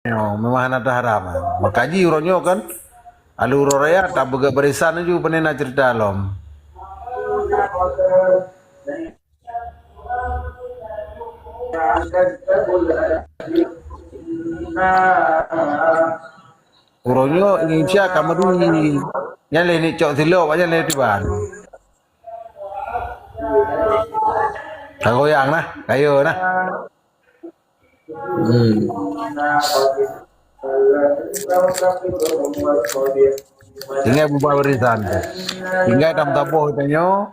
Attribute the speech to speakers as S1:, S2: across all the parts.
S1: memang ada harapan. Makaji uronyo kan, alu uroraya tak bega barisan ju panena cerita lom. Uronyo Indonesia kamari. Yang lain ni cok silo, banyak lain tiban. Kau yang nah, kayo nah. Tinggal bubar barisan. Tinggal tam tabuh tanyo.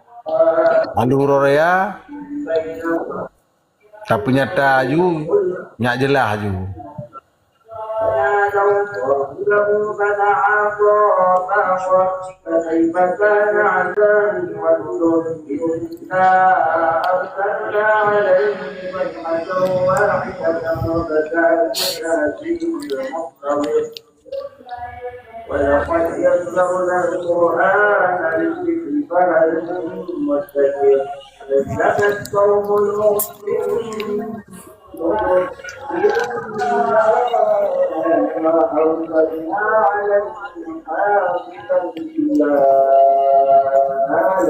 S1: Alu uroraya. Tapi nyata ju, nyak jelas ju.
S2: ولقد يسرنا القرآن للذكر فهل من مدكر كذبت قوم نوح أرسلنا عليهم حافظا إلا آل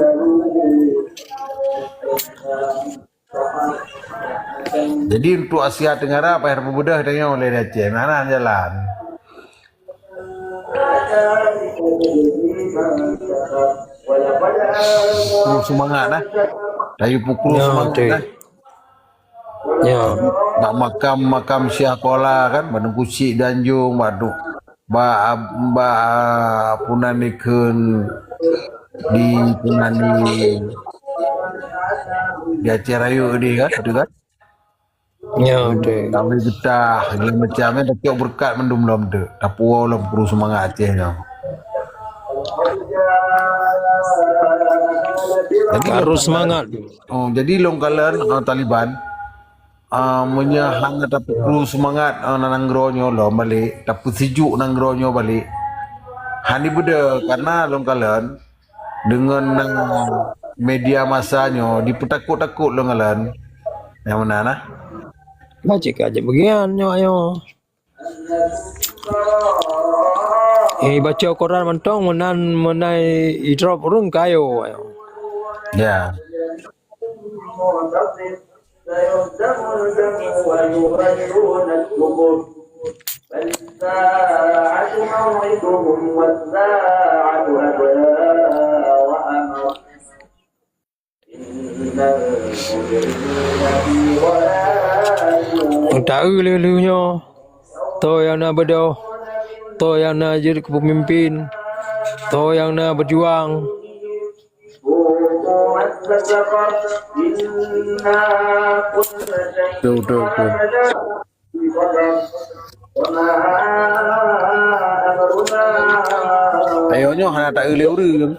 S1: Jadi untuk Asia Tenggara apa yang mudah tanya oleh Aceh mana jalan. Semangat lah. Dari pukul semangat lah.
S3: Ya.
S1: Nak makam Syekh Kola kan, Bandung Kucik Danjung, Bandung punanikeun di punani di Aceh Rayu ni kan, itu kan?
S3: Ya, betul.
S1: Kami getah, gila macamnya tak berkat mendum lom tu. Tapi lom perlu semangat Acehnya.
S3: Harus semangat.
S1: Jadi long kalian Taliban menyahang tapi perlu semangat nanggronyo lo balik, tapi sejuk nanggronyo balik. Hani beda karena long kalian dengan media masanya dipetakut-takut long kalian. Yang mana nah?
S3: Baca aja bagian ayo. Baca Quran mentong menai idrop urung kayo ayo.
S1: Ya.
S3: Tahu leluhnya. To yang nak berdoa, to yang nak jadi kepemimpin, to yang nak berjuang.
S1: Tuh. Ayonyo hana tak uli-uli.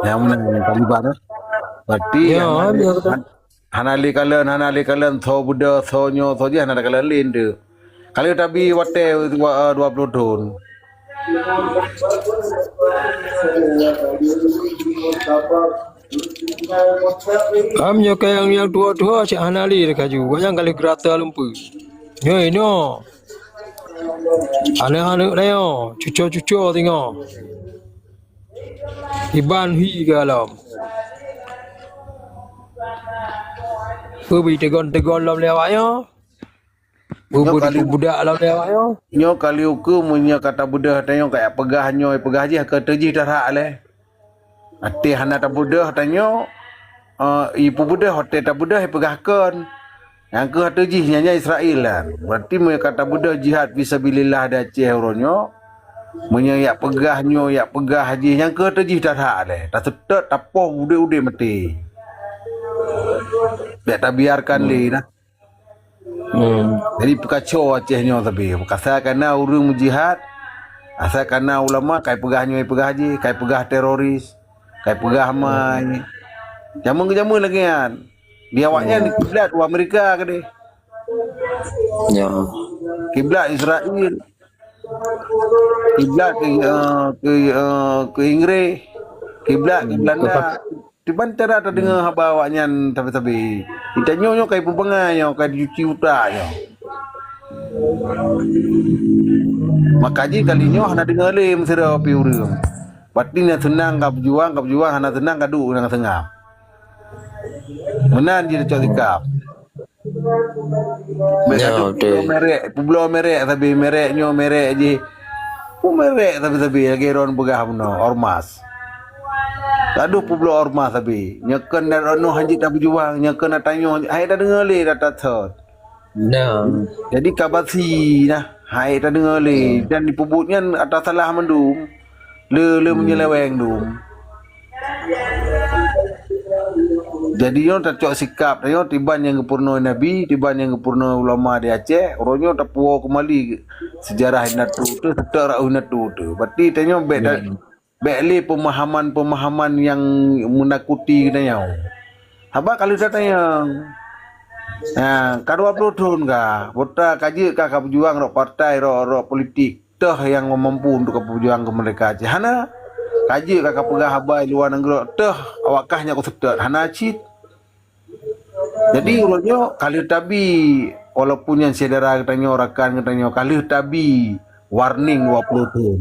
S1: Yang mana Taliban tu? Berarti hanali kalian tho buda thonyo tho je hana kalian lain tu. Kalau tapi wate 20 tahun.
S3: Kamnya yang tua-tua si hanali dekat juga yang kali gerata lumpur. Ini. Anak-anak dia, cucu-cucu tengok. Iban hui ke alam. Pergi tegon-tegon dalam lewatnya. Budak dalam lewatnya.
S1: Nyo kali uku punya kata budak tanya kayak pegah je ke terjih dah hak le. Ati hana ta budak tanya ibu budak hotel ta budak pegahkan. Yang ke terjih nyanyi Israel lah. Berarti mereka kata budak jihad fisabilillah dah Aceh uronyo. Menyak pegahnya, yak pegah haji yang ke terjih dah hak le. Tak setet tapoh ude-ude mati. Biar tak biarkan le nah. Jadi kacau Acehnya tapi asal kerana urung jihad, asal kerana ulama kai pegahnya pegah haji, kai pegah teroris, kai pegah mai. Jamu lagi kan. Dia awaknya di kiblat Amerika ke dia.
S3: Ya.
S1: Kiblat Israel. Kiblat ke Inggris. Kiblat ke Belanda. tiban cara ta dengar haba awaknya tapi itanyo nyo kai pempenganyo kai dicuci utaknyo. Makaji kalinyo hana dengar le mesra pi urang. Patina senang ka berjuang hana senang ka du nang tengah. Menan dia cak sikap.
S3: Ya, betul.
S1: Pulau merek tapi mereknyo merek je. Merek tapi lagi ron begah puno ormas. Tadu pulau ormas tapi nyekan dan no haji tak berjuang nyekan tanyo hai dah dengar le dah thot.
S3: Nah,
S1: Jadi kabasi nah hai dah dengar le dan dipubutnya atas salah mendung. Le menyeleweng dum. Jadi yo tak cok sikap yo tiban yang kepurno nabi, tiban yang kepurno ulama di Aceh, oronyo tak puo kembali sejarah natu tu secara natu tu. Berarti tanyo le pemahaman yang menakuti katanya. Haba kalau datanya ka 20 tahun ka, bota kaji ka berjuang ro partai ro politik teh yang mampu untuk berjuang kemerdekaan Aceh. Hana kaji kakak pegah habai luar negeri teh awakahnya aku sedar hana cit. Jadi urutnya kali tabi walaupun yang saudara katanya rakan katanya kali tabi warning 20 tahun.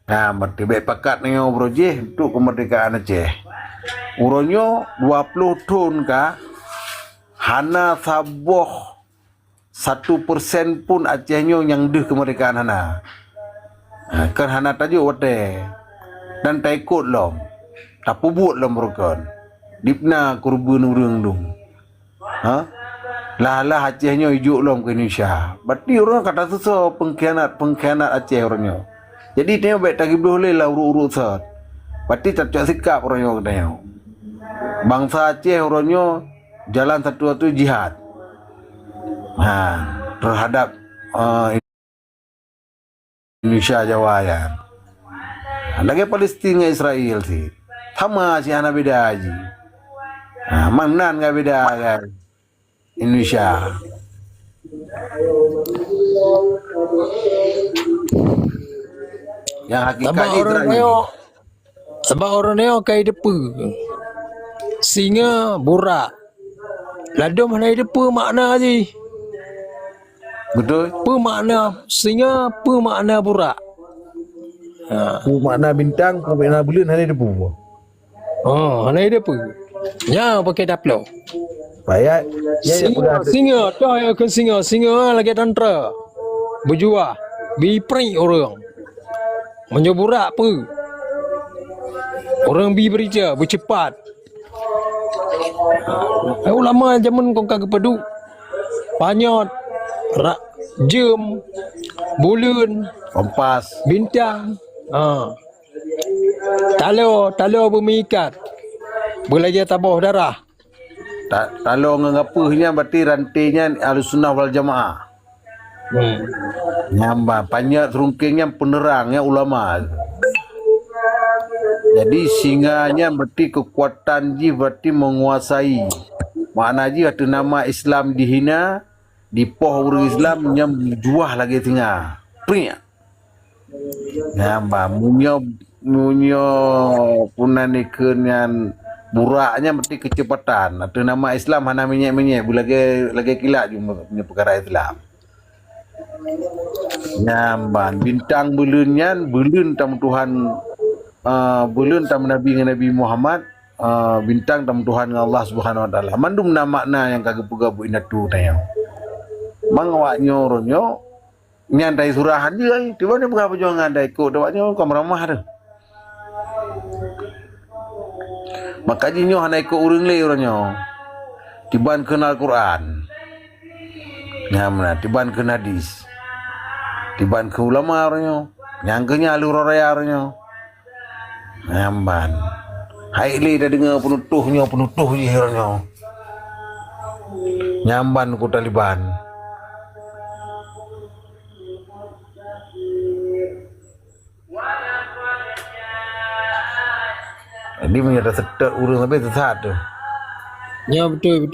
S1: Nah, berarti baik pakat nyo broje untuk kemerdekaan Aceh. Urutnya 20 tahun ka hana saboh 1% pun Acehnya yang deh kemerdekaan hana. Kan hana tajuk wate. Dan tak ikut lom. Tak pubut lom berkan. Dipna kurban urang dum. Lah Acehnya hijuk lom ke Indonesia. Berarti orang kata susah pengkhianat Aceh orangnya. Jadi dia baik tak boleh lah urut-urut sat. Berarti tak cak sikap orangnya katanya. Bangsa Aceh orangnya jalan satu-satu jihad. Terhadap Indonesia Jawa ya. Lagi Palestina Israel sih. Sama sih anak beda aja. Manan enggak beda kan. Indonesia. Yang hakikat Israel.
S3: Sebab orang neo kai depa. Singa borak. Ladom hanai depa makna je.
S1: Betul?
S3: Apa makna singa, apa makna borak?
S1: Makna bintang, makna bulan hari debu.
S3: Hanai depa. Ya pakai daplo.
S1: Bayar.
S3: Singa, dah ya ke singa lagi tantra. Berjuah, bipri orang. Menyeburak apa? Orang bercerita, bercepat. Ulama zaman kau kagak peduk. Panyot, jam, bulan,
S1: Kompas.
S3: bintang. Talo bermikat. Belajar tabah darah.
S1: Kalau ngapahnya berarti rantainya Ahlussunnah wal Jamaah. Nyamba banyak serungkingnya penerangnya ulama. Jadi singanya berarti kekuatan ji berarti menguasai. Makna ji kata nama Islam dihina, dipoh orang Islam nyam juah lagi tengah. Pria. Nyamba munyo punanikan yang buraknya berarti kecepatan. Atau nama Islam hana menyek-menyek lagi kilat juga punya perkara Islam. Nyamban bintang bulan tam Tuhan bulan tam Nabi Muhammad bintang tam Tuhan Allah Subhanahu wa taala. Mandum na makna yang kagak gabu inatu tayo. Mang awaknyo ronyo nyandai surahan dia tiba ni berapa jo ngandai ko awaknyo kamramah tu. Makanya nyo hanai ko urang le orangnya. Tiban kenal Quran. Nyamna tiban kenal hadis. Tiban ke ulama orangnya. Nyangkanya alur raya orangnya. Nyamban. Hai le dah dengar penutuhnya je orangnya. Nyamban ku Taliban. Ini punya sedap urang sampai sesat tu.
S3: Ya betul.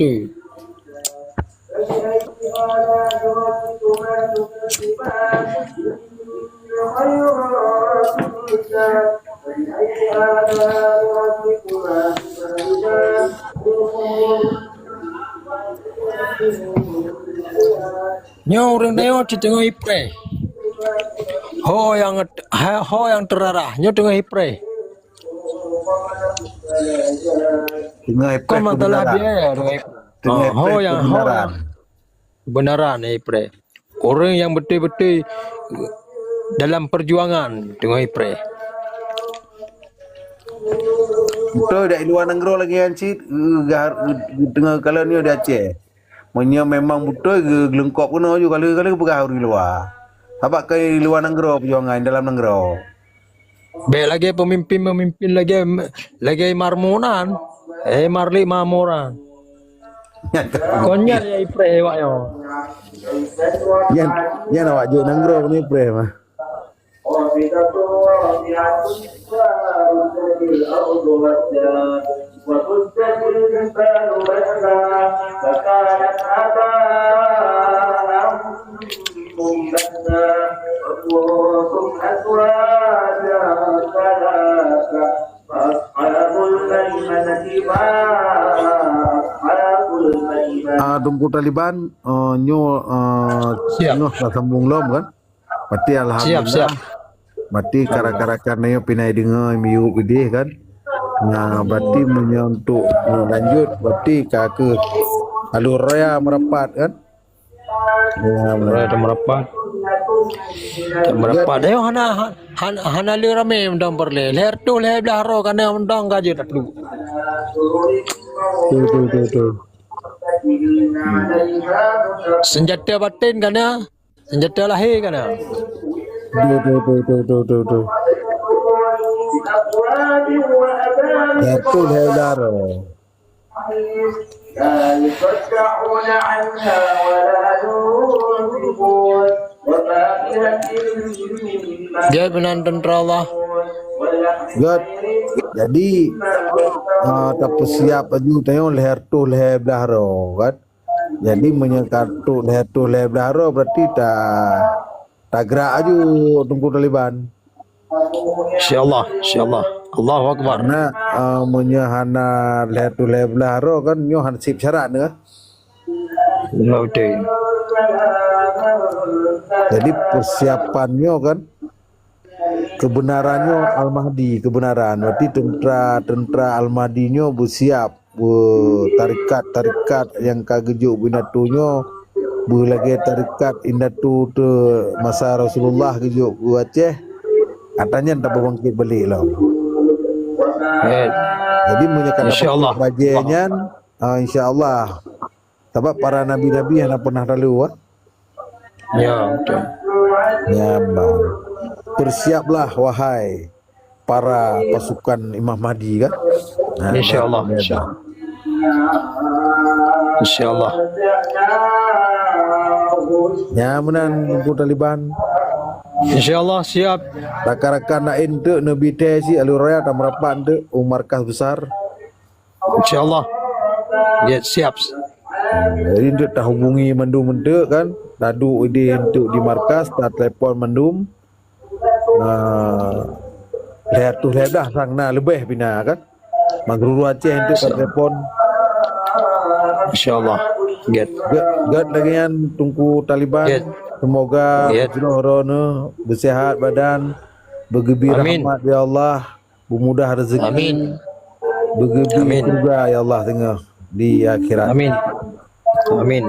S3: Nyo orang tengok di tengah ipre. Ho yang terarah, nyo tengah ipre.
S1: Tengah
S3: Kau
S1: ipres
S3: masalah
S1: kebenaran.
S3: dia dengan
S1: Tengah
S3: ho
S1: ipres
S3: yang
S1: kebenaran.
S3: kebenaran ipre. Orang yang betul-betul dalam perjuangan tengah ipre.
S1: Betul dak luar negara lagi yang cik tengah kala ni ada Aceh. Menya memang betul ke gelengkop kena je kala-kala pegah di luar. Sebab ke luar negara perjuangan dalam negara.
S3: Be lagi pemimpin lagi marmunan. Marli mamuran. Konya ya ipre wak yo.
S1: Yan awak je negara ni ipres mah.
S2: وَبُسَّتِ الْجِبَالُ بَسًّا فَكَانَتْ هَبَاءً مُنبَثًّا وَكُنتُمْ أَزْوَاجًا ثَلَاثًا فَأَصْحَابُ الْمَيْمَنَةِ مَا أَصْحَابُ الْمَيْمَنَةِ
S1: Tunggu Taliban nyo
S3: Siap.
S1: nyo dah sambung lom kan. Berarti alhamdulillah.
S3: Siap.
S1: Berarti kara-kara nayo pinai dengar miu gede kan. Nah, berarti untuk lanjut berarti ke alur raya merapat kan. Ya,
S3: Ada merapat. Merapat. Ayo hana li rame mendang perle. Leher tu leher belahro kana mendang gaje tak perlu.
S1: tu.
S3: Senjata batin kana. Senjata lahir kana.
S1: Tu. Betul heudaro.
S2: لا يصدعون عنها ولا ينزفون وفاكهة مما
S3: Dia penonton Allah.
S1: God. Jadi tak persiap aju tengok leher tu leher belahro kan. Jadi menyekartu leher tu leher belahro berarti tak gerak aju tunggu Taliban.
S3: Insyaallah. Allahu akbar.
S1: Karena menyahana leher tu leher belahro kan nyo hansip syarat ne.
S3: Betul.
S1: Jadi persiapannya kan kebenarannya Al-Mahdi kebenaran. Berarti tentera Al-Mahdinya bersiap tarikat yang kagejuk binatunya berlagi tarikat indatu tu masa Rasulullah kejuk ke Aceh katanya tak berbangkit balik lah. Jadi menyekat
S3: InsyaAllah.
S1: bajiannya insyaAllah sebab para nabi-nabi yang pernah lalu
S3: Ya, betul.
S1: ya bang. Bersiaplah wahai para pasukan Imam Mahdi kan.
S3: Insyaallah. Insyaallah.
S1: Ya menan tunggu Taliban.
S3: Insyaallah siap.
S1: Rakan-rakan lain tu Nabi Tesi alur raya tak merapat tu markas besar.
S3: Insyaallah. Ya siap.
S1: Jadi untuk tak hubungi mendum untuk kan. Dadu ide untuk di markas tak telefon mendum. Lihat tu lihat dah sang na lebih bina kan. Magruru Aceh untuk tak telefon.
S3: Insyaallah. Get.
S1: Gad lagi yang tunggu Taliban.
S3: Get.
S1: Semoga
S3: Get.
S1: Rono bersihat badan, bergebi
S3: Amin.
S1: rahmat ya Allah, bermudah rezeki.
S3: Amin.
S1: Bergebi
S3: Amin.
S1: surga ya Allah tengah di akhirat.
S3: Amin.